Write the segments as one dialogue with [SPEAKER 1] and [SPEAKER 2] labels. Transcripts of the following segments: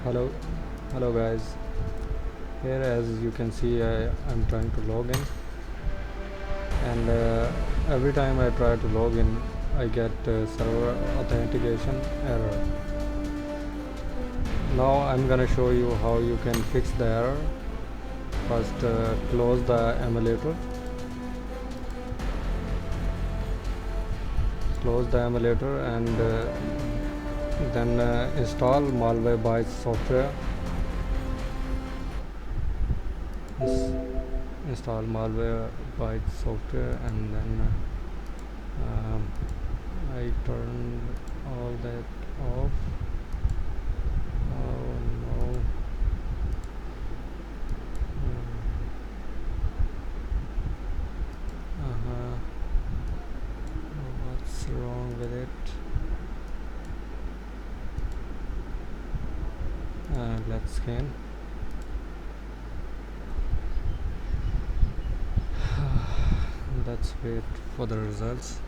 [SPEAKER 1] hello hello guys. Here, as you can see, I'm trying to log in, and every time I try to log in I get server authentication error. Now I'm gonna show you how you can fix the error. First, close the emulator. And then install malware software. Install malware software, and then I turn all that off. Oh no. Uh-huh. What's wrong with it? Let's scan. Let's wait for the results.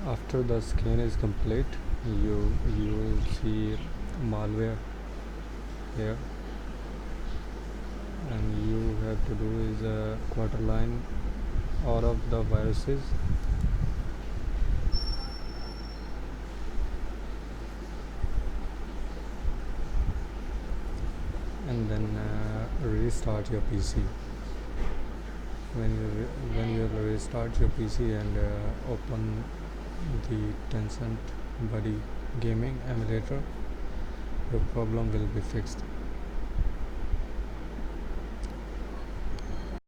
[SPEAKER 1] After the scan is complete, you will see malware here, and you have to do is a quarter line out of the viruses, and then restart your PC. When you restart your PC and open the Tencent Buddy gaming emulator, your problem will be fixed.